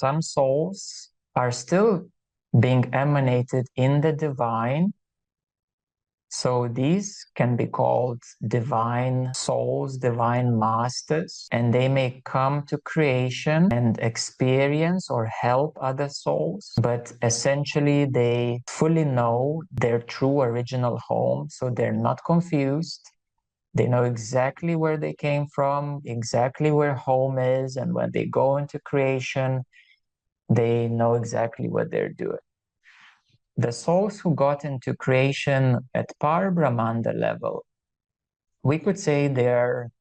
some souls are still being emanated in the divine. So these can be called divine souls, divine masters, and they may come to creation and experience or help other souls, but essentially they fully know their true original home, so they're not confused. They know exactly where they came from, exactly where home is, and when they go into creation, they know exactly what they're doing. The souls who got into creation at ParBrahmanda level, we could say they're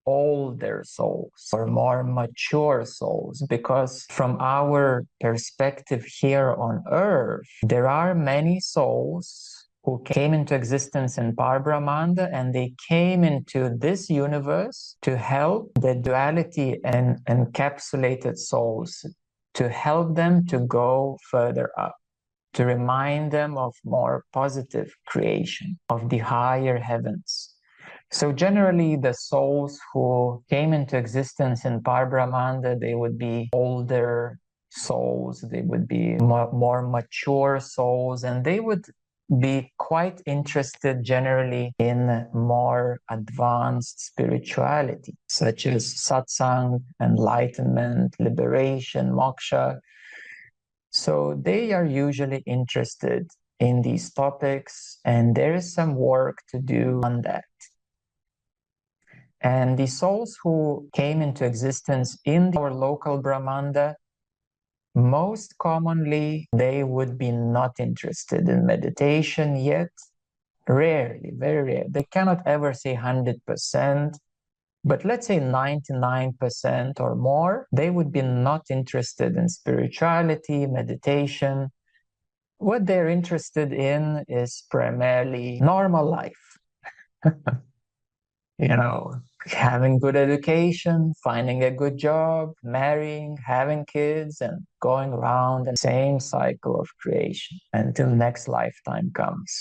older souls or more mature souls, because from our perspective here on earth, there are many souls who came into existence in ParBrahmanda, and they came into this universe to help the duality and encapsulated souls, to help them to go further up, to remind them of more positive creation, of the higher heavens. So generally, the souls who came into existence in ParBrahmanda, they would be older souls, they would be more mature souls, and they would be quite interested generally in more advanced spirituality, such as satsang, enlightenment, liberation, moksha. So they are usually interested in these topics, and there is some work to do on that. And the souls who came into existence in our local Brahmanda, most commonly, they would be not interested in meditation yet. Rarely, very rare. They cannot ever say 100%, but let's say 99% or more, they would be not interested in spirituality, meditation. What they're interested in is primarily normal life. Having good education, finding a good job, marrying, having kids, and going around the same cycle of creation until next lifetime comes.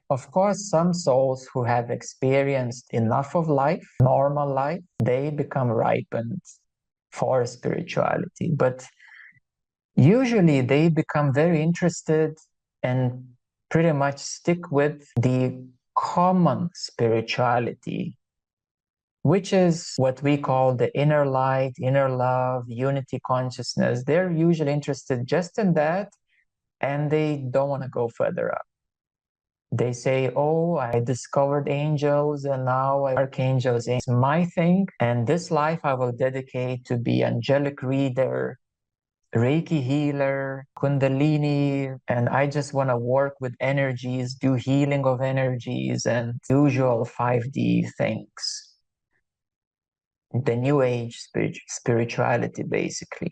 Of course, some souls who have experienced enough of life, normal life, they become ripened for spirituality. But usually they become very interested and pretty much stick with the common spirituality, which is what we call the inner light, inner love, unity consciousness. They're usually interested just in that, and they don't want to go further up. They say, oh, I discovered angels, and now archangels. It's my thing, and this life I will dedicate to be angelic reader, Reiki healer, Kundalini, and I just want to work with energies, do healing of energies, and usual 5D things. The new age spirituality, basically.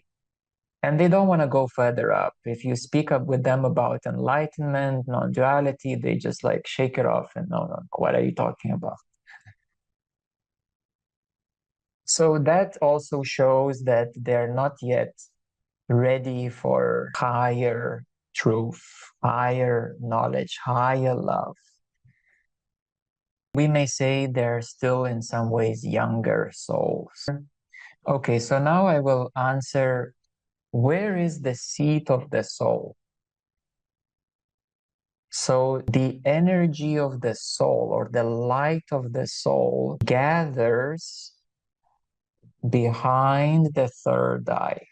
And they don't want to go further up. If you speak up with them about enlightenment, non-duality, they just like shake it off and no, what are you talking about? So that also shows that they're not yet ready for higher truth, higher knowledge, higher love. We may say they're still in some ways younger souls. Okay, so now I will answer, where is the seat of the soul? So the energy of the soul, or the light of the soul, gathers behind the third eye.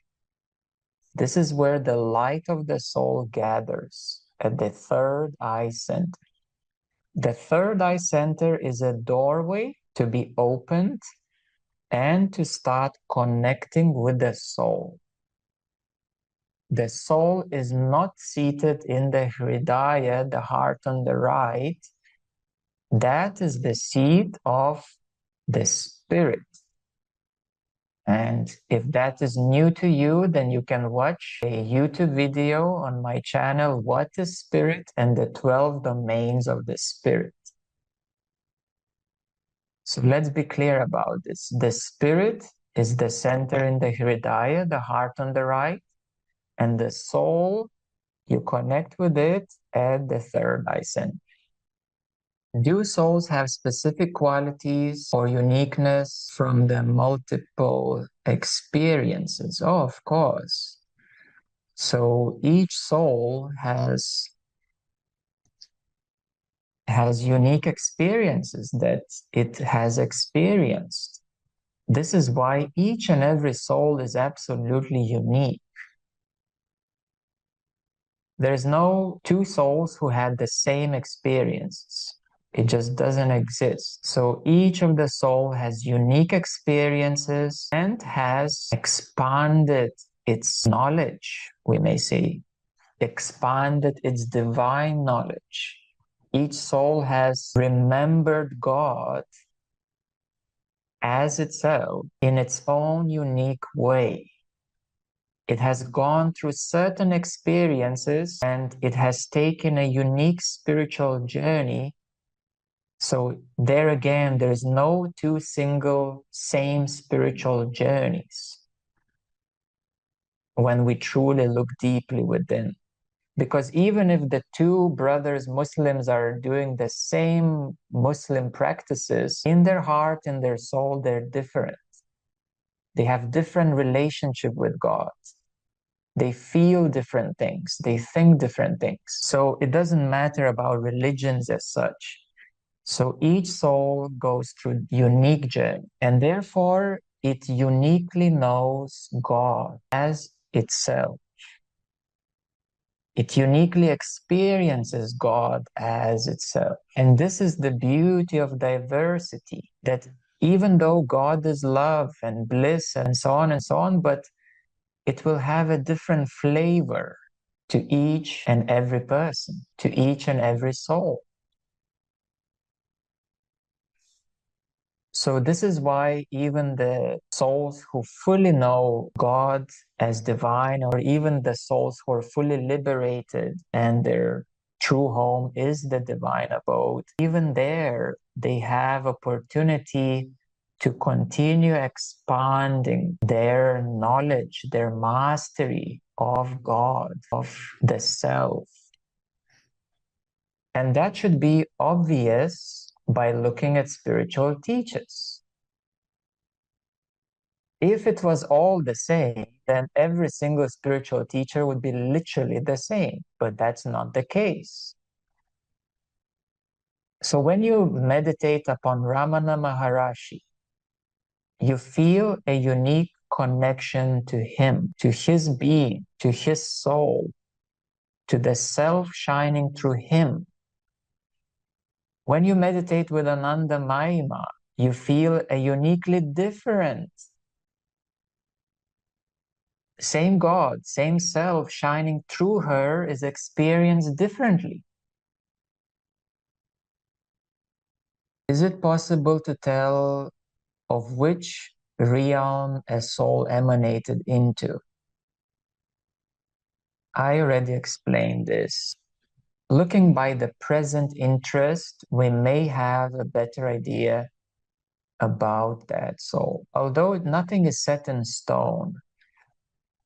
This is where the light of the soul gathers, at the third eye center. The third eye center is a doorway to be opened and to start connecting with the soul. The soul is not seated in the Hridaya, the heart on the right. That is the seat of the spirit. And if that is new to you, then you can watch a YouTube video on my channel, What is Spirit and the 12 Domains of the Spirit. So let's be clear about this. The spirit is the center in the Hridaya, the heart on the right, and the soul, you connect with it at the third eye center. Do souls have specific qualities or uniqueness from the multiple experiences? Oh, of course. So each soul has unique experiences that it has experienced. This is why each and every soul is absolutely unique. There's no two souls who had the same experiences. It just doesn't exist. So each of the soul has unique experiences and has expanded its knowledge, we may say, expanded its divine knowledge. Each soul has remembered God as itself in its own unique way. It has gone through certain experiences and it has taken a unique spiritual journey. So there again, there is no two single same spiritual journeys when we truly look deeply within. Because even if the two brothers Muslims are doing the same Muslim practices, in their heart, in their soul, they're different. They have different relationship with God. They feel different things. They think different things. So it doesn't matter about religions as such. So each soul goes through unique journey, and therefore it uniquely knows God as itself. It uniquely experiences God as itself. And this is the beauty of diversity, that even though God is love and bliss and so on, but it will have a different flavor to each and every person, to each and every soul. So this is why even the souls who fully know God as divine, or even the souls who are fully liberated and their true home is the divine abode, even there they have opportunity to continue expanding their knowledge, their mastery of God, of the self. And that should be obvious by looking at spiritual teachers. If it was all the same, then every single spiritual teacher would be literally the same, but that's not the case. So when you meditate upon Ramana Maharishi, you feel a unique connection to him, to his being, to his soul, to the self shining through him. When you meditate with Ananda Mahima, you feel a uniquely different, same God, same self shining through her is experienced differently. Is it possible to tell of which realm a soul emanated into? I already explained this. Looking by the present interest, we may have a better idea about that soul. Although nothing is set in stone,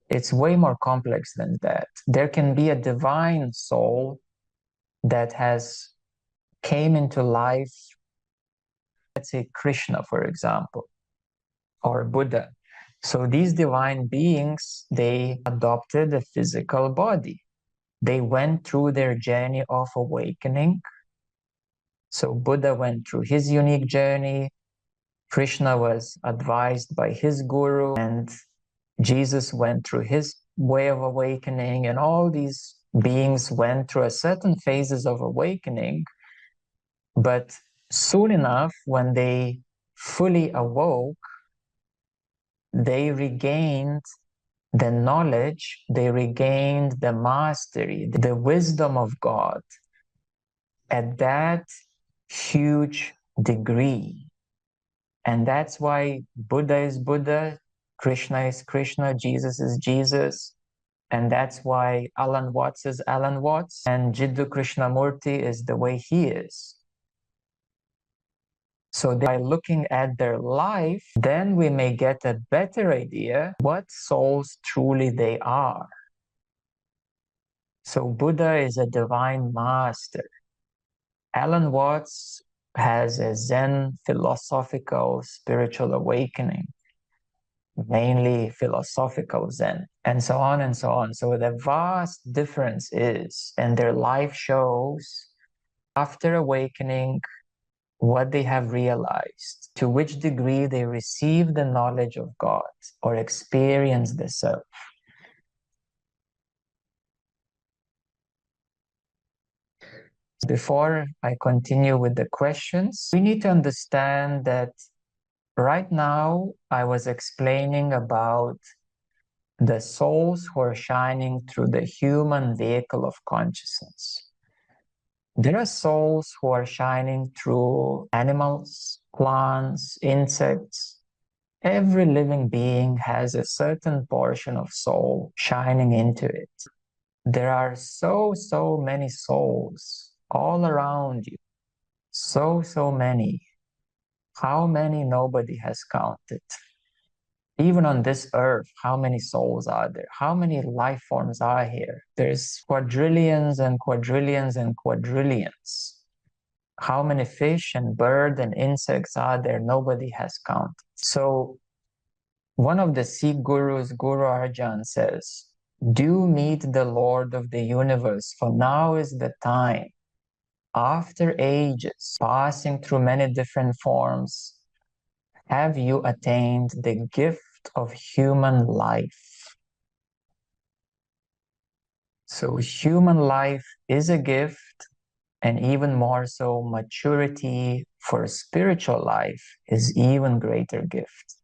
it's way more complex than that. There can be a divine soul that has came into life, let's say Krishna, for example, or Buddha. So these divine beings, they adopted a physical body. They went through their journey of awakening. So Buddha went through his unique journey. Krishna was advised by his guru, and Jesus went through his way of awakening, and all these beings went through a certain phases of awakening. But soon enough, when they fully awoke, they regained the knowledge, they regained the mastery, the wisdom of God at that huge degree. And that's why Buddha is Buddha, Krishna is Krishna, Jesus is Jesus. And that's why Alan Watts is Alan Watts, and Jiddu Krishnamurti is the way he is. So by looking at their life, then we may get a better idea what souls truly they are. So Buddha is a divine master. Alan Watts has a Zen philosophical spiritual awakening, mainly philosophical Zen, and so on and so on. So the vast difference is, and their life shows after awakening what they have realized, to which degree they receive the knowledge of God or experience the self. Before I continue with the questions, we need to understand that right now I was explaining about the souls who are shining through the human vehicle of consciousness. There are souls who are shining through animals, plants, insects. Every living being has a certain portion of soul shining into it. There are so many souls all around you. So many. How many nobody has counted. Even on this earth, how many souls are there? How many life forms are here? There's quadrillions and quadrillions and quadrillions. How many fish and birds and insects are there? Nobody has counted. So one of the Sikh gurus, Guru Arjan, says, do meet the Lord of the universe, for now is the time. After ages, passing through many different forms, have you attained the gift of human life? So human life is a gift, and even more so, maturity for spiritual life is even greater gift.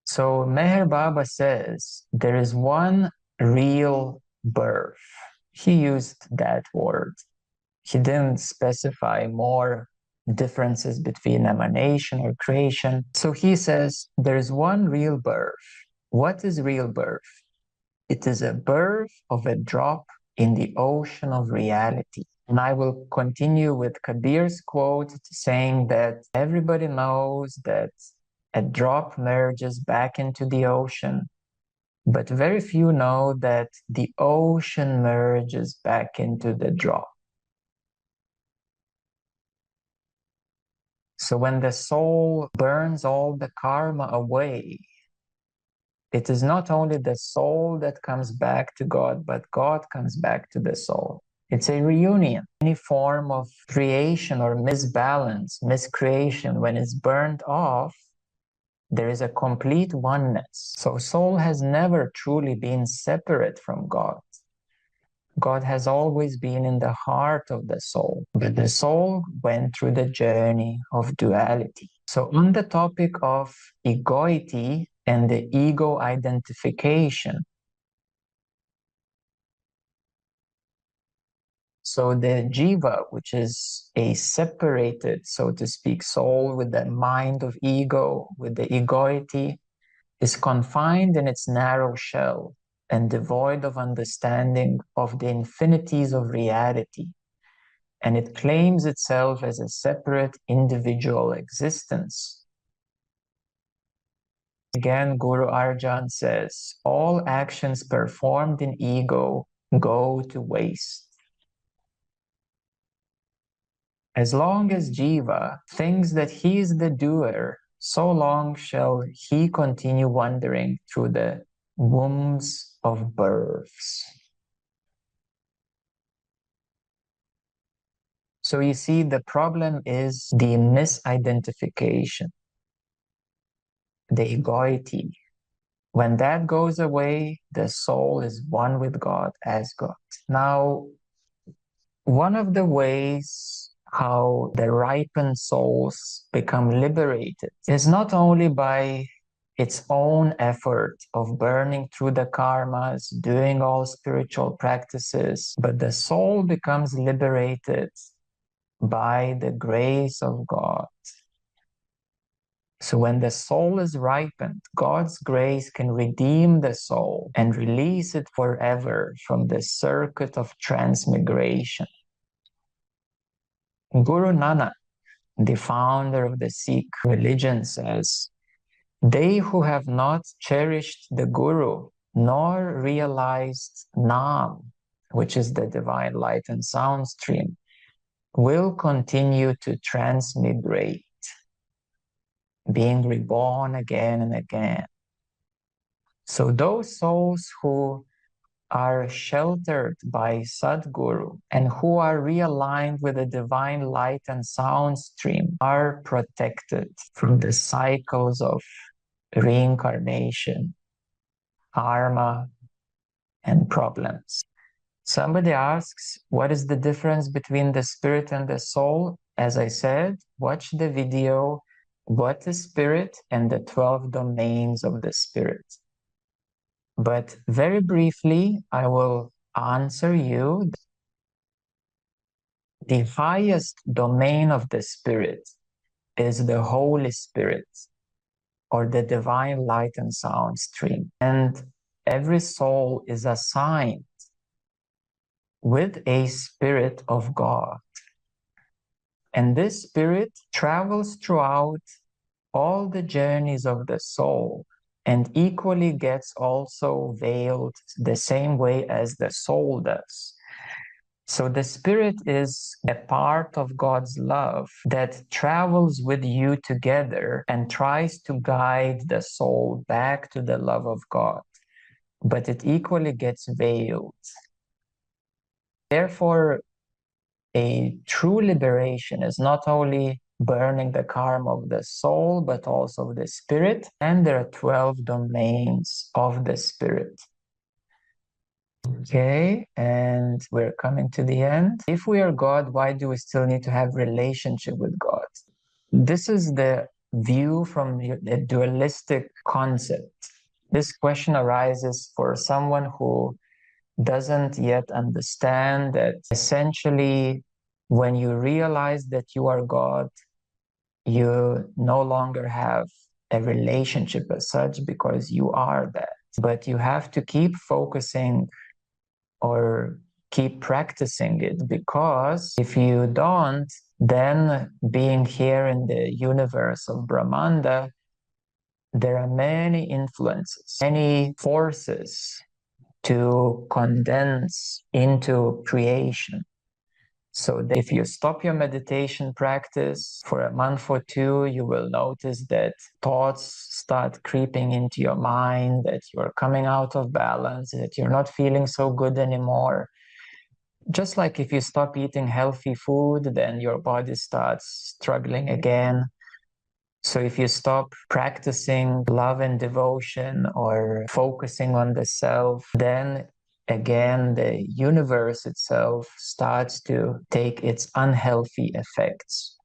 So Meher Baba says there is one real birth. He used that word. He didn't specify more differences between emanation or creation. So he says there is one real birth. What is real birth? It is a birth of a drop in the ocean of reality. And I will continue with Kabir's quote saying that everybody knows that a drop merges back into the ocean, but very few know that the ocean merges back into the drop. So when the soul burns all the karma away, it is not only the soul that comes back to God, but God comes back to the soul. It's a reunion. Any form of creation or misbalance, miscreation, when it's burned off, there is a complete oneness. So soul has never truly been separate from God. God has always been in the heart of the soul, but the soul went through the journey of duality. So on the topic of egoity and the ego identification, so the jiva, which is a separated, so to speak, soul with the mind of ego, with the egoity, is confined in its narrow shell and devoid of understanding of the infinities of reality. And it claims itself as a separate individual existence. Again, Guru Arjan says, all actions performed in ego go to waste. As long as Jiva thinks that he is the doer, so long shall he continue wandering through the wombs of births. So you see, the problem is the misidentification, the egoity. When that goes away, the soul is one with God as God. Now, one of the ways how the ripened souls become liberated is not only by its own effort of burning through the karmas, doing all spiritual practices, but the soul becomes liberated by the grace of God. So when the soul is ripened, God's grace can redeem the soul and release it forever from the circuit of transmigration. Guru Nanak, the founder of the Sikh religion, says, they who have not cherished the Guru nor realized Nam, which is the divine light and sound stream, will continue to transmigrate, being reborn again and again. So those souls who are sheltered by Sadguru and who are realigned with the divine light and sound stream are protected from the cycles of reincarnation, karma, and problems. Somebody asks, what is the difference between the spirit and the soul? As I said, watch the video, What is Spirit and the 12 Domains of the Spirit. But very briefly, I will answer you. The highest domain of the Spirit is the Holy Spirit, or the divine light and sound stream. And every soul is assigned with a spirit of God. And this spirit travels throughout all the journeys of the soul and equally gets also veiled the same way as the soul does. So the spirit is a part of God's love that travels with you together and tries to guide the soul back to the love of God, but it equally gets veiled. Therefore, a true liberation is not only burning the karma of the soul, but also of the spirit. And there are 12 domains of the spirit. Okay, and we're coming to the end. If we are God, why do we still need to have relationship with God? This is the view from the dualistic concept. This question arises for someone who doesn't yet understand that essentially when you realize that you are God, you no longer have a relationship as such because you are that. But you have to keep focusing or keep practicing it, because if you don't, then being here in the universe of Brahmanda, there are many influences, many forces to condense into creation. So if you stop your meditation practice for a month or two, you will notice that thoughts start creeping into your mind, that you're coming out of balance, that you're not feeling so good anymore. Just like if you stop eating healthy food, then your body starts struggling again. So if you stop practicing love and devotion or focusing on the self, then again, the universe itself starts to take its unhealthy effects.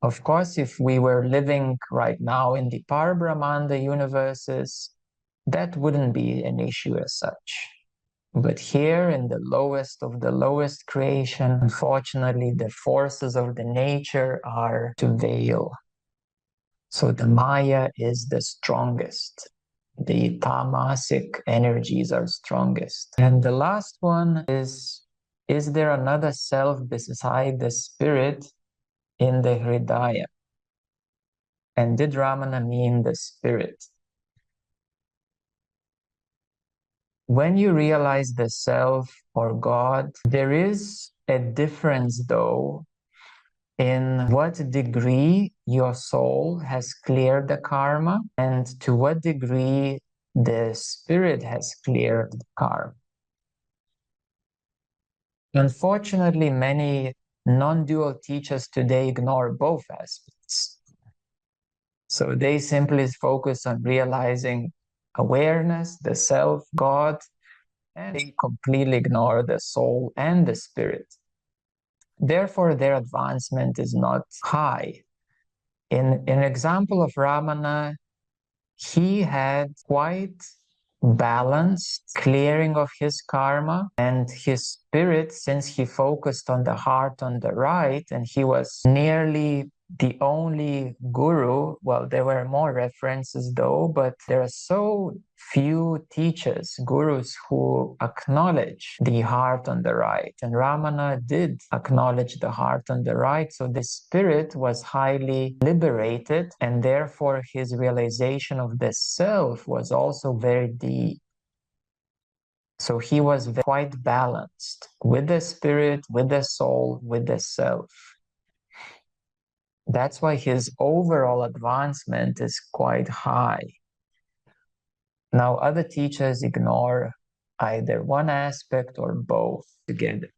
Of course, if we were living right now in the ParBrahmanda universes, that wouldn't be an issue as such. But here in the lowest of the lowest creation, unfortunately, the forces of the nature are to veil. So the Maya is the strongest. The tamasic energies are strongest. And the last one is there another self beside the spirit in the Hridaya? And did Ramana mean the spirit? When you realize the self or God, there is a difference though in what degree your soul has cleared the karma and to what degree the spirit has cleared the karma. Unfortunately, many non-dual teachers today ignore both aspects. So they simply focus on realizing awareness, the self, God, and they completely ignore the soul and the spirit. Therefore, their advancement is not high. In an example of Ramana, he had quite balanced clearing of his karma, and his spirit, since he focused on the heart on the right, and he was nearly the only guru, well, there were more references though, but there are so few teachers, gurus, who acknowledge the heart on the right. And Ramana did acknowledge the heart on the right. So the spirit was highly liberated, and therefore his realization of the self was also very deep. So he was quite balanced with the spirit, with the soul, with the self. That's why his overall advancement is quite high. Now, other teachers ignore either one aspect or both together.